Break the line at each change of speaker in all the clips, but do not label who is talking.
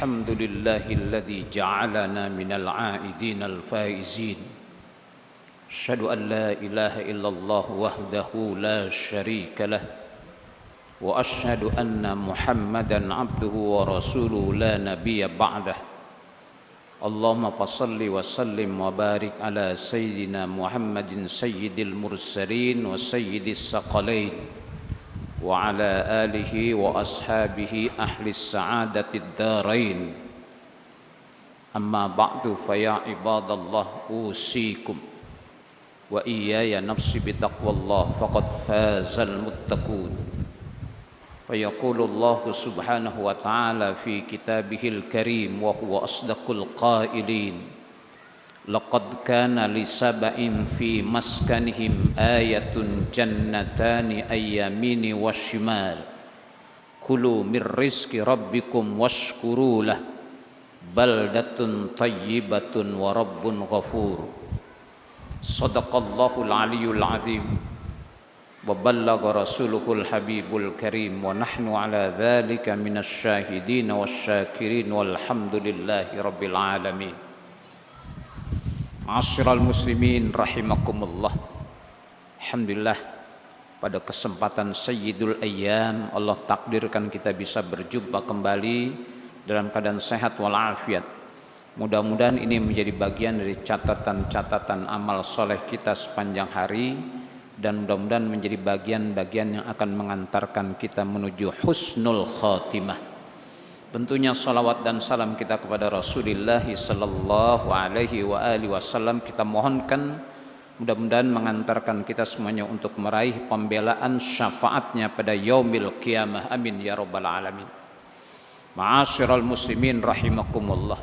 الحمد لله الذي جعلنا من العائدين الفائزين أشهد أن لا إله إلا الله وحده لا شريك له وأشهد أن محمدا عبده ورسوله لا نبي بعده اللهم صل وسلم وبارك على سيدنا محمد سيد المرسلين وسيد الثقلين وعلى آله وأصحابه أهل السعادة الدارين أما بعد فيا عباد الله أوصيكم وإياي نفسي بتقوى الله فقد فاز المتقون فيقول الله سبحانه وتعالى في كتابه الكريم وهو أصدق القائلين لقد كان لسبأ في مسكنهم آية جنتان أي يمين والشمال كلوا من رزق ربكم واشكروا له بلدة طيبة ورب غفور صدق الله العلي العظيم وبلغ رسوله الحبيب الكريم ونحن على ذلك من الشاهدين والشاكرين والحمد لله رب العالمين. Ma'asyiral muslimin rahimakumullah. Alhamdulillah, pada kesempatan Sayyidul Ayyam Allah takdirkan kita bisa berjumpa kembali dalam keadaan sehat walafiat. Mudah-mudahan ini menjadi bagian dari catatan-catatan amal soleh kita sepanjang hari, dan mudah-mudahan menjadi bagian-bagian yang akan mengantarkan kita menuju husnul khatimah. Tentunya salawat dan salam kita kepada Rasulullah sallallahu alaihi wa alihi wasallam kita mohonkan mudah-mudahan mengantarkan kita semuanya untuk meraih pembelaan syafaatnya pada yaumil qiyamah. Amin ya rabbal alamin. Ma'asyiral muslimin rahimakumullah.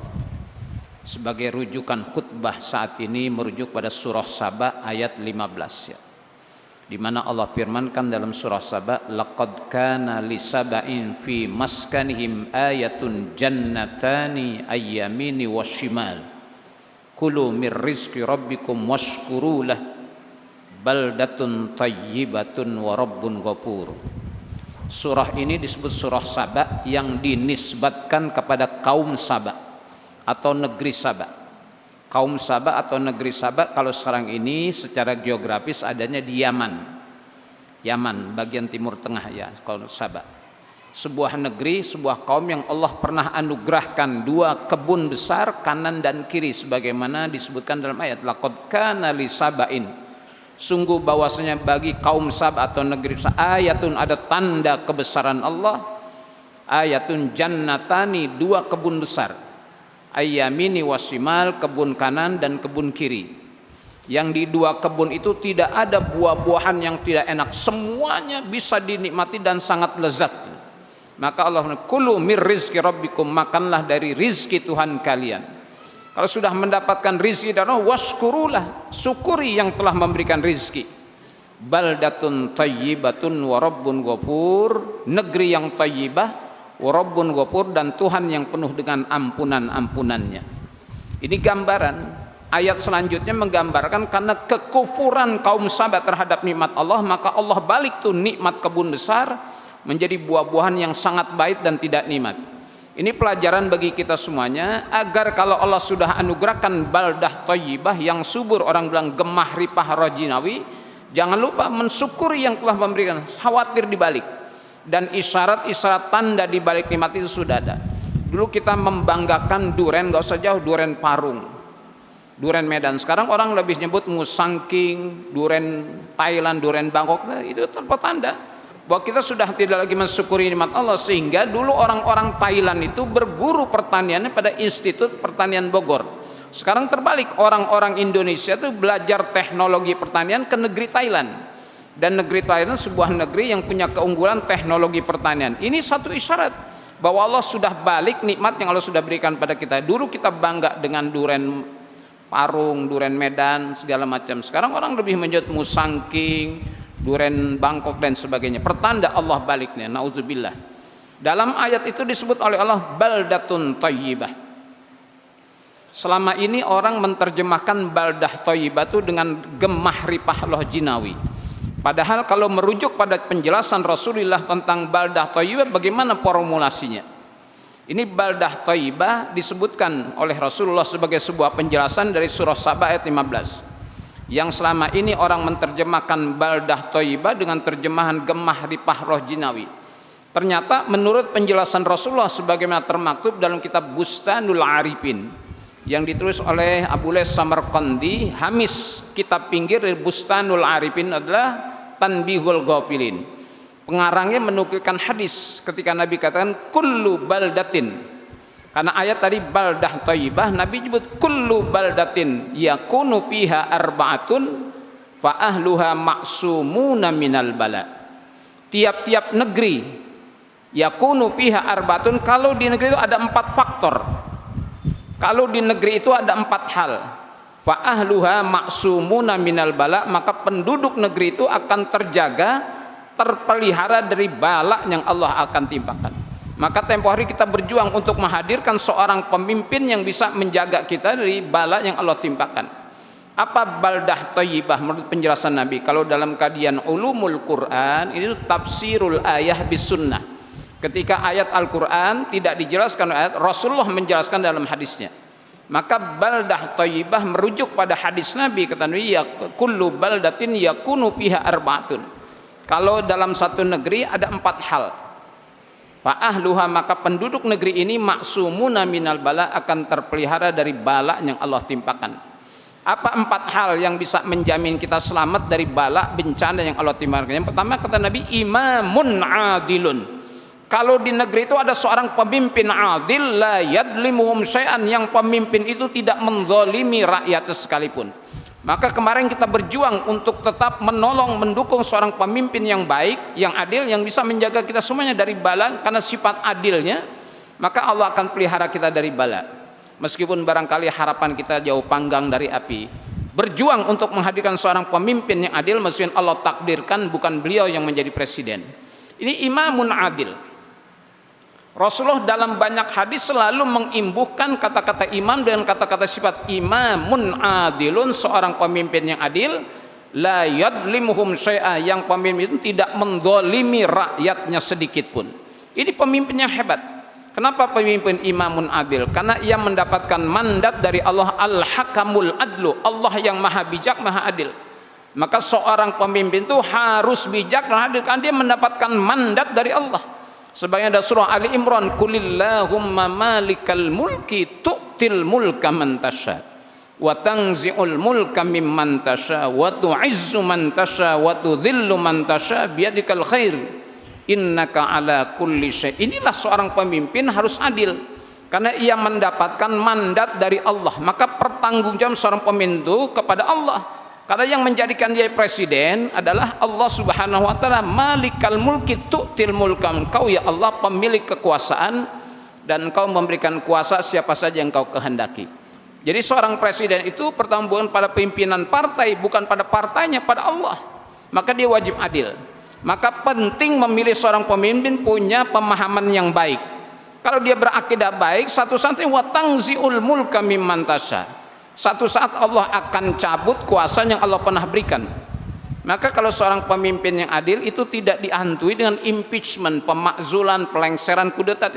Sebagai rujukan khutbah saat ini merujuk pada surah Saba ayat 15 ya. Di mana Allah firmankan dalam surah Saba, laqad kana lisaba'in fi maskanihim ayatun jannatani ayyamini washimal kulu mir rizqi rabbikum washkuru lah baldatun tayyibatun wa rabbun ghafur. Surah ini disebut surah Saba yang dinisbatkan kepada kaum Saba atau negeri Saba. Kaum Saba atau negeri Saba kalau sekarang ini secara geografis adanya di Yaman. Yaman bagian timur tengah ya, kalau Saba. Sebuah negeri, sebuah kaum yang Allah pernah anugerahkan dua kebun besar kanan dan kiri sebagaimana disebutkan dalam ayat laqad kana li sabain. Sungguh bahwasanya bagi kaum Saba atau negeri Saba ayatun ada tanda kebesaran Allah. Ayatun jannatani dua kebun besar. Ayyamini wasimal kebun kanan dan kebun kiri. Yang di dua kebun itu tidak ada buah-buahan yang tidak enak, semuanya bisa dinikmati dan sangat lezat. Maka Allah kulu mir rizqi rabbikum, makanlah dari rizki Tuhan kalian. Kalau sudah mendapatkan rizki dan Allah, washkurulah, syukuri yang telah memberikan rizki. Baldatun tayyibatun wa rabbun ghafur, negeri yang tayyibah Warabbun ghafur, dan Tuhan yang penuh dengan ampunan-ampunannya. Ini gambaran. Ayat selanjutnya menggambarkan karena kekufuran kaum Saba terhadap nikmat Allah, maka Allah balik tuh nikmat kebun besar menjadi buah-buahan yang sangat baik dan tidak nikmat. Ini pelajaran bagi kita semuanya agar kalau Allah sudah anugerahkan baldah thayyibah yang subur, orang bilang gemah ripah rajinawi, jangan lupa mensyukuri yang telah memberikan, khawatir dibalik. Dan isyarat-isyarat tanda di balik nikmat itu sudah ada. Dulu kita membanggakan duren, gak usah jauh, duren Parung, duren Medan. Sekarang orang lebih nyebut musangking, duren Thailand, duren Bangkok. Nah, itu tanda bahwa kita sudah tidak lagi mensyukuri nikmat Allah. Sehingga dulu orang-orang Thailand itu berguru pertaniannya pada Institut Pertanian Bogor. Sekarang terbalik, orang-orang Indonesia itu belajar teknologi pertanian ke negeri Thailand. Dan negeri Thailand sebuah negeri yang punya keunggulan teknologi pertanian. Ini satu isyarat bahwa Allah sudah balik nikmat yang Allah sudah berikan pada kita. Dulu kita bangga dengan duren Parung, duren Medan, segala macam. Sekarang orang lebih menyebut musangking, duren Bangkok dan sebagainya. Pertanda Allah baliknya. Nauzubillah. Dalam ayat itu disebut oleh Allah baldatun thayyibah. Selama ini orang menerjemahkan baldah thayyibah itu dengan gemah ripah loh jinawi. Padahal kalau merujuk pada penjelasan Rasulullah tentang baldah thayyibah, bagaimana formulasinya? Ini baldah thayyibah disebutkan oleh Rasulullah sebagai sebuah penjelasan dari surah Saba ayat 15. Yang selama ini orang menerjemahkan baldah thayyibah dengan terjemahan Gemah Ripah Roh Jinawi. Ternyata menurut penjelasan Rasulullah sebagaimana termaktub dalam kitab Bustanul Arifin yang ditulis oleh Abu Les Samarqandi, hamis kitab pinggir dari Bustanul Arifin adalah Tanbihul Ghafilin. Pengarangnya menukilkan hadis ketika Nabi katakan kullu baldatin, karena ayat tadi baldah thayyibah, Nabi nyebut kullu baldatin yakunu fiha arba'atun fa ahluha ma'sumuna minal bala. Tiap-tiap negeri yakunu fiha arba'atun, kalau di negeri itu ada 4 faktor. Kalau di negeri itu ada 4 hal, fa ahluha ma'sumuna minal bala, maka penduduk negeri itu akan terjaga, terpelihara dari bala yang Allah akan timpakan. Maka tempo hari kita berjuang untuk menghadirkan seorang pemimpin yang bisa menjaga kita dari bala yang Allah timpakan. Apa baldah thayyibah menurut penjelasan Nabi? Kalau dalam kajian ulumul Quran ini tafsirul ayah bis sunnah. Ketika ayat Al-Quran tidak dijelaskan ayat, Rasulullah menjelaskan dalam hadisnya. Maka baldah thayyibah merujuk pada hadis Nabi, kata Nabi, ya kullu baldatin yakunu fiha arba'atun. Kalau dalam satu negeri ada 4 hal, fa ahluha, maka penduduk negeri ini maksumuna minal bala, akan terpelihara dari bala yang Allah timpakan. Apa 4 hal yang bisa menjamin kita selamat dari bala bencana yang Allah timpakan? Yang pertama kata Nabi, imamun adilun. Kalau di negeri itu ada seorang pemimpin adil, la yadlimuhum syai'an, yang pemimpin itu tidak menzalimi rakyatnya sekalipun. Maka kemarin kita berjuang untuk tetap menolong, mendukung seorang pemimpin yang baik, yang adil, yang bisa menjaga kita semuanya dari bala. Karena sifat adilnya, maka Allah akan pelihara kita dari bala. Meskipun barangkali harapan kita jauh panggang dari api, berjuang untuk menghadirkan seorang pemimpin yang adil, meskipun Allah takdirkan bukan beliau yang menjadi presiden. Ini imamun adil. Rasulullah dalam banyak hadis selalu mengimbuhkan kata-kata imam dengan kata-kata sifat imamun adilun, seorang pemimpin yang adil, la yadlimuhum syai'a, yang pemimpin itu tidak menzalimi rakyatnya sedikit pun. Ini pemimpin yang hebat. Kenapa pemimpin imamun adil? Karena ia mendapatkan mandat dari Allah, al-hakamul adlu, Allah yang maha bijak, maha adil. Maka seorang pemimpin itu harus bijak dan adil, karena dia mendapatkan mandat dari Allah. Sebagaimana ada surah Ali Imran, kulillahumma malikal mulki tu'til mulka man tasha wa tanzi'ul mulka mimman tasha wa tu'izzu man tasha wa tudhillu man tasha biyadikal khair innaka ala kulli syai'. Inilah seorang pemimpin harus adil karena ia mendapatkan mandat dari Allah. Maka pertanggungjawaban seorang pemimpin itu kepada Allah. Karena yang menjadikan dia presiden adalah Allah Subhanahu wa taala, malikal mulki tu'til mulka. Engkau ya Allah pemilik kekuasaan dan engkau memberikan kuasa siapa saja yang engkau kehendaki. Jadi seorang presiden itu pertanggungan pada pimpinan partai, bukan pada partainya, pada Allah. Maka dia wajib adil. Maka penting memilih seorang pemimpin punya pemahaman yang baik. Kalau dia berakidah baik, satu saatnya wa tangzi'ul mulka mimman tasha. Satu saat Allah akan cabut kuasa yang Allah pernah berikan. Maka kalau seorang pemimpin yang adil itu tidak dihantui dengan impeachment, pemakzulan, pelengseran, kudeta.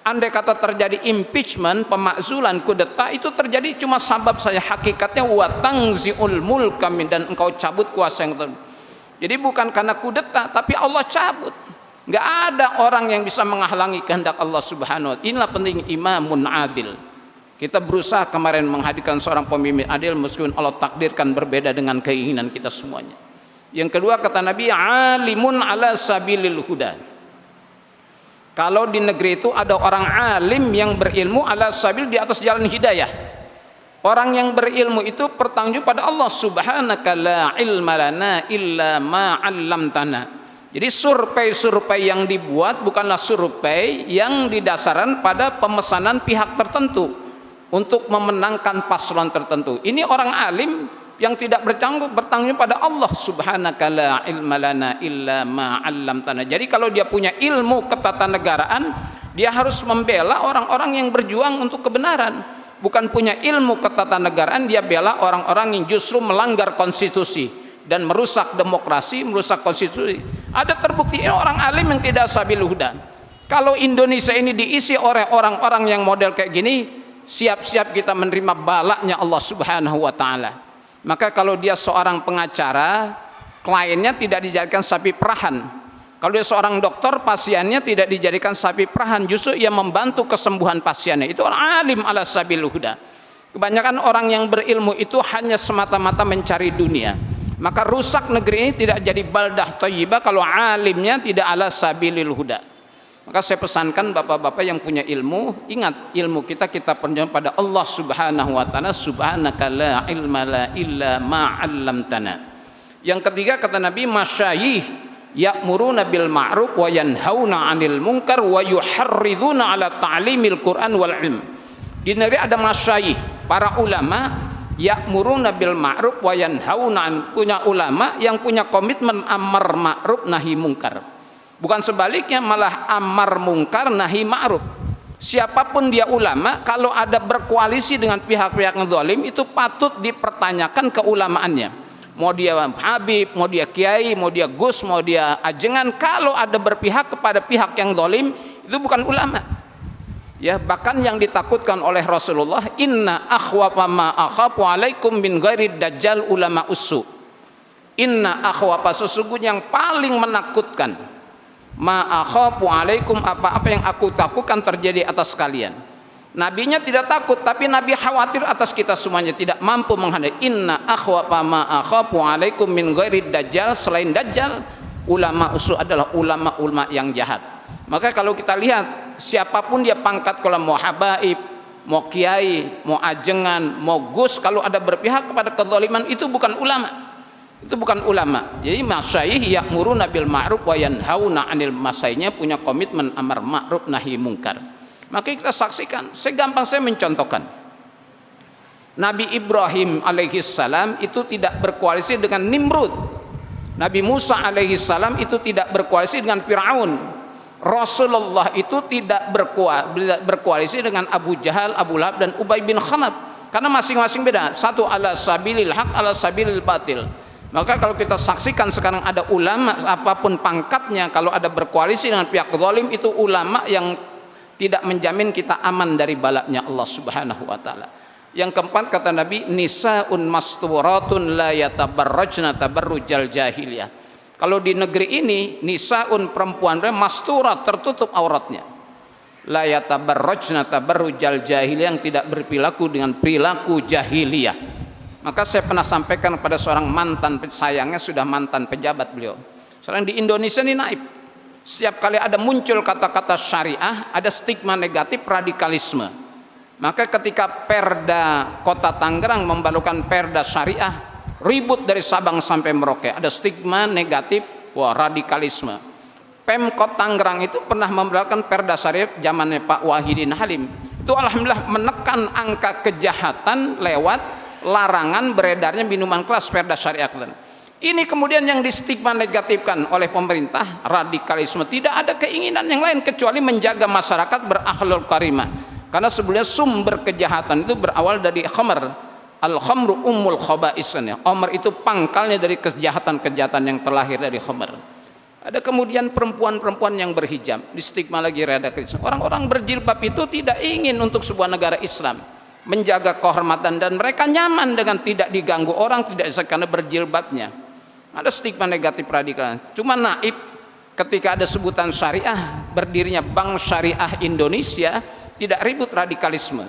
Andai kata terjadi impeachment, pemakzulan, kudeta, itu terjadi cuma sabab saja. Hakikatnya wa tangzi'ul mulka, dan engkau cabut kuasa yang terjadi. Jadi bukan karena kudeta, tapi Allah cabut. Nggak ada orang yang bisa menghalangi kehendak Allah Subhanahu wa taala. Inilah penting imamun adil. Kita berusaha kemarin menghadirkan seorang pemimpin adil, meskipun Allah takdirkan berbeda dengan keinginan kita semuanya. Yang kedua kata Nabi, alimun ala sabilil huda. Kalau di negeri itu ada orang alim yang berilmu ala sabil, di atas jalan hidayah. Orang yang berilmu itu bertanggung pada Allah, subhanaka la ilma lana illa ma 'allamtana. Jadi survei-survei yang dibuat bukanlah survei yang didasarkan pada pemesanan pihak tertentu untuk memenangkan paslon tertentu. Ini orang alim yang tidak bertanggung pada Allah, subhanaka la ilma lana illa ma 'allamtana. Jadi kalau dia punya ilmu ketatanegaraan, dia harus membela orang-orang yang berjuang untuk kebenaran. Bukan punya ilmu ketatanegaraan, dia bela orang-orang yang justru melanggar konstitusi dan merusak demokrasi, merusak konstitusi. Ada terbukti orang alim yang tidak sabil huda. Kalau Indonesia ini diisi oleh orang-orang yang model kayak gini, siap-siap kita menerima balaknya Allah Subhanahu wa taala. Maka kalau dia seorang pengacara, kliennya tidak dijadikan sapi perahan. Kalau dia seorang dokter, pasiennya tidak dijadikan sapi perahan, justru ia membantu kesembuhan pasiennya. Itu alim ala sabil huda. Kebanyakan orang yang berilmu itu hanya semata-mata mencari dunia. Maka rusak negeri ini tidak jadi baldah thayyibah kalau alimnya tidak ala sabilil huda. Maka saya pesankan bapak-bapak yang punya ilmu, ingat ilmu kita perjuangkan pada Allah Subhanahu wa taala. Subhanaka la ilma la illa ma 'allamtana. Yang ketiga kata Nabi, masyayikh ya'muruna bil ma'ruf wa yanhauna 'anil munkar wa yuharriduna 'ala ta'limil Qur'an wal ilm. Di negeri ada masyayikh, para ulama ya'muruna bil ma'ruf wa yanhauna, punya ulama yang punya komitmen amar ma'ruf nahi munkar. Bukan sebaliknya, malah amar mungkar nahi ma'ruf. Siapapun dia ulama, kalau ada berkoalisi dengan pihak-pihak yang zalim, itu patut dipertanyakan keulamaannya. Mau dia habib, mau dia kiai, mau dia gus, mau dia ajengan, kalau ada berpihak kepada pihak yang zalim, itu bukan ulama. Ya, bahkan yang ditakutkan oleh Rasulullah, inna akhwafa ma akhafu alaikum min ghairi dajjal ulama usu. Inna akhwafa, sesungguhnya yang paling menakutkan, ma akhafu alaikum, apa-apa yang aku takutkan terjadi atas kalian. Nabinya tidak takut, tapi Nabi khawatir atas kita semuanya, tidak mampu menghadapi. Inna akhwafa ma akhafu alaikum min ghairi dajjal, selain dajjal ulama usu adalah ulama-ulama yang jahat. Maka kalau kita lihat siapapun dia pangkat, kalau mau habaib, mau kiai, mau ajengan, mau gus, kalau ada berpihak kepada kezaliman, itu bukan ulama. Itu bukan ulama. Jadi masyayikh ya'muruna bil ma'ruf wa yanhauna 'anil, masyayiknya punya komitmen amar ma'ruf nahi munkar. Maka kita saksikan, segampang saya mencontohkan. Nabi Ibrahim alaihi salam itu tidak berkoalisi dengan Nimrud. Nabi Musa alaihi salam itu tidak berkoalisi dengan Firaun. Rasulullah itu tidak berkoalisi dengan Abu Jahal, Abu Lahab dan Ubay bin Khalaf. Karena masing-masing beda. Satu ala sabilil haq, ala sabilil batil. Maka kalau kita saksikan sekarang ada ulama apapun pangkatnya, kalau ada berkoalisi dengan pihak zalim, itu ulama yang tidak menjamin kita aman dari balaknya Allah Subhanahu wa taala. Yang keempat kata Nabi, nisaun masturatun la yatabarrajna tabarrujal jahiliyah. Kalau di negeri ini nisaun, perempuan masturat, tertutup auratnya. La yatabarrajna tabarrujal jahiliyah, yang tidak berperilaku dengan perilaku jahiliyah. Maka saya pernah sampaikan kepada seorang mantan, sayangnya sudah mantan pejabat beliau. Sekarang di Indonesia ini naib. Setiap kali ada muncul kata-kata syariah, ada stigma negatif radikalisme. Maka ketika Perda Kota Tangerang membalukan Perda Syariah, ribut dari Sabang sampai Merauke, ada stigma negatif, wah radikalisme. Pemkot Tangerang itu pernah membalukan Perda Syariah zamannya Pak Wahidin Halim. Itu alhamdulillah menekan angka kejahatan lewat larangan beredarnya minuman keras, Perda Syariah. Ini kemudian yang distigma negatifkan oleh pemerintah, radikalisme. Tidak ada keinginan yang lain kecuali menjaga masyarakat berakhlak karimah. Karena sebelumnya sumber kejahatan itu berawal dari khamr. Al-khamru ummul khaba'is. Khamr itu pangkalnya dari kejahatan-kejahatan yang terlahir dari khamr. Ada kemudian perempuan-perempuan yang berhijab, distigma lagi radikalisme. Orang-orang berjilbab itu tidak ingin untuk sebuah negara Islam, menjaga kehormatan, dan mereka nyaman dengan tidak diganggu orang, tidak karena berjilbabnya. Ada stigma negatif radikal. Cuma naib ketika ada sebutan syariah, berdirinya Bank Syariah Indonesia, tidak ribut radikalisme.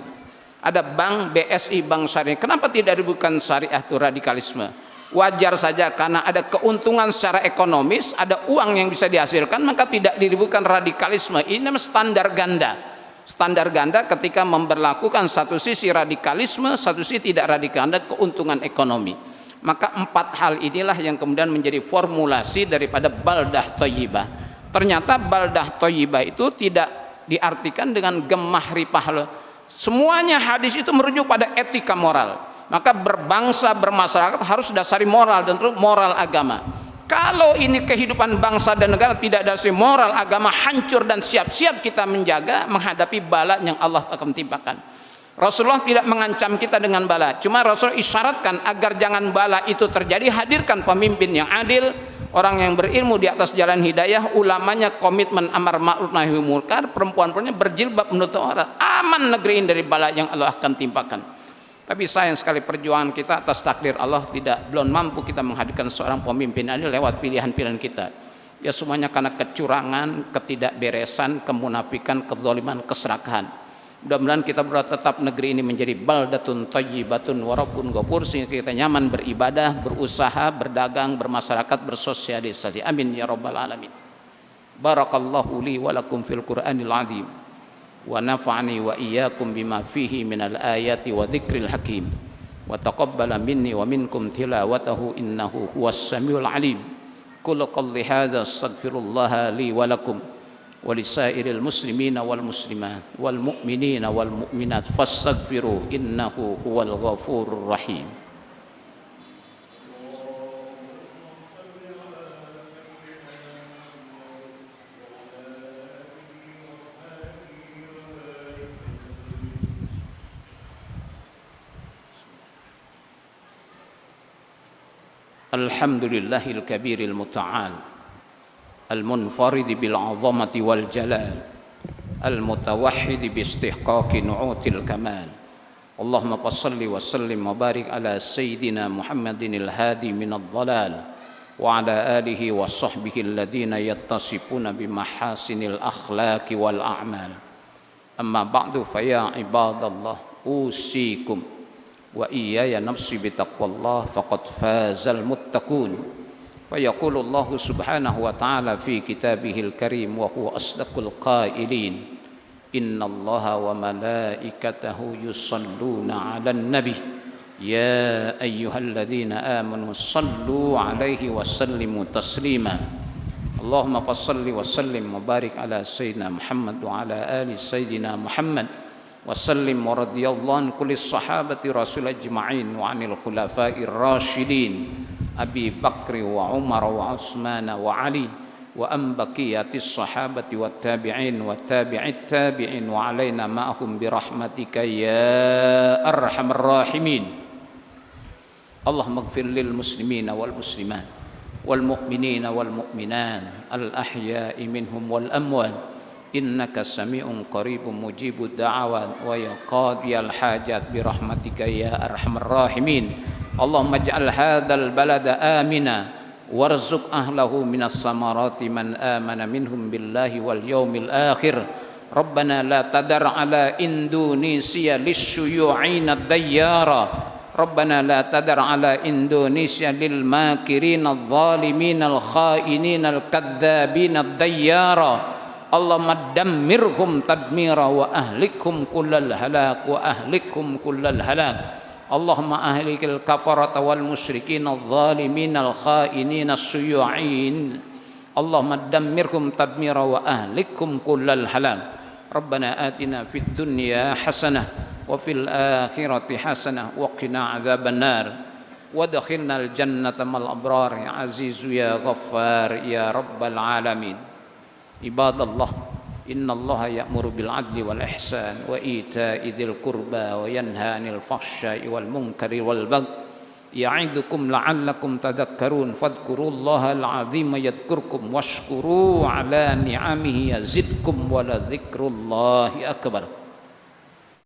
Ada bank BSI, Bank Syariah. Kenapa tidak ributkan syariah itu radikalisme? Wajar saja, karena ada keuntungan secara ekonomis, ada uang yang bisa dihasilkan, maka tidak diributkan radikalisme. Ini namanya standar ganda. Standar ganda ketika memberlakukan satu sisi radikalisme, satu sisi tidak radikal, ada keuntungan ekonomi. Maka empat hal inilah yang kemudian menjadi formulasi daripada baldah thayyibah. Ternyata baldah thayyibah itu tidak diartikan dengan gemah ripah. Semuanya hadis itu merujuk pada etika moral. Maka berbangsa, bermasyarakat harus dasari moral dan moral agama. Kalau ini kehidupan bangsa dan negara tidak dasari moral agama, hancur, dan siap-siap kita menjaga menghadapi bala yang Allah akan timpakan. Rasulullah tidak mengancam kita dengan bala, cuma Rasul isyaratkan agar jangan bala itu terjadi, hadirkan pemimpin yang adil, Orang yang berilmu di atas jalan hidayah, ulamanya komitmen amar ma'ruf nahi munkar, perempuan-perempuannya berjilbab menutup aurat. Aman negeri ini dari bala yang Allah akan timpakan. Tapi sayang sekali perjuangan kita atas takdir Allah belum mampu kita menghadirkan seorang pemimpin ini lewat pilihan-pilihan kita. Ya semuanya karena kecurangan, ketidakberesan, kemunafikan, kezaliman, keserakahan. Mudah-mudahan kita berdoa tetap negeri ini menjadi baldatun thayyibatun wa rabbun ghafur, sehingga kita nyaman beribadah, berusaha, berdagang, bermasyarakat, bersosialisasi. Amin ya rabbal alamin. Barakallahu li wa lakum fil Qur'anil azim wa nafa'ani wa iyyakum bima fihi minal ayati wa dzikril hakim wa taqabbala minni wa minkum tilawatahu innahu huwas samiul alim. Qul qawli hadza astaghfirullah li wa lakum wa lisairil muslimina wal muslimat wal mu'minina wal mu'minat fastaghfiru innahu huwal ghafurur rahim. Alhamdulillahil kabiril muta'al al-munfarid bil 'azamati wal jalal al-mutawahhid bi istihqaqi nu'util kamal. Allahumma shalli wa sallim wa barik ala sayyidina Muhammadinil hadi minadh dhalal wa ala alihi wa sahbihi alladhina yattasifuna bi mahasinil akhlaqi wal a'mal. Amma ba'du fa ya ibadallah usikum wa iyaya nafsi bitaqwallah faqad fazal muttaqun. Fayaqulu Allah subhanahu wa ta'ala fi kitabihil karim wa huwa asdaqul qailin innallaha wa malaikatahu yusalluna 'alan nabi ya ayyuhalladzina amanu sallu 'alaihi wa sallimu taslima. Allahumma fassalli wa sallim wa barik ala sayyidina Muhammad wa ala ali sayyidina Muhammad wasallim wa radiyallahu an kulli sahabati rasul ajma'in wa anil khulafa'ir rasyidin Abi Bakri wa Umar wa Utsman wa Ali wa an baqiyatis sahabati wat tabi'in wa tabi'it tabi'in wa alaina ma'hum bi rahmatika ya arhamar rahimin. Allahumma ighfir lil muslimina wal muslimat wal mu'minina wal mu'minat al ahya'i minhum wal amwat innaka sami'un qaribun mujibud da'awat wa ya qadiyal hajat bi rahmatika ya arhamar rahimin. Allahumma ij'al hadzal balada amina warzuq ahlahu minas samarati man amana minhum billahi wal yaumil akhir. Rabbana la tadar ala Indonesia lisyuyu'ina dayyara. Rabbana la tadar ala Indonesia lil makirin adh-dhalimin al-khainin al-kadzdzabin ad-dayyara. Allahumma dammirhum tadmira wa ahlikum kullal halak wa ahlikum kullal halak. Allahumma ahlikil kafarata wal musyrikin adh-dhalimin al-khainin as-suyu'in. Allahumma dammirhum tadmira wa ahlikum kullal halak. Rabbana atina fid dunya hasanah wa fil akhirati hasanah wa qina adzabannar wa adkhilnal jannata mal abrar ya azizu ya ghaffar ya rabbal alamin. Ibadallah, innallaha ya'muru bil 'adli wal ihsan wa ita'i dzil qurba wa yanha 'anil fahsya'i wal munkari wal baghi ya'idzukum la'allakum tadhakkarun fadhkurullaha al-'azima yadhkurkum washkuru 'ala ni'amihi yazidkum wa la dzikrullahi akbar.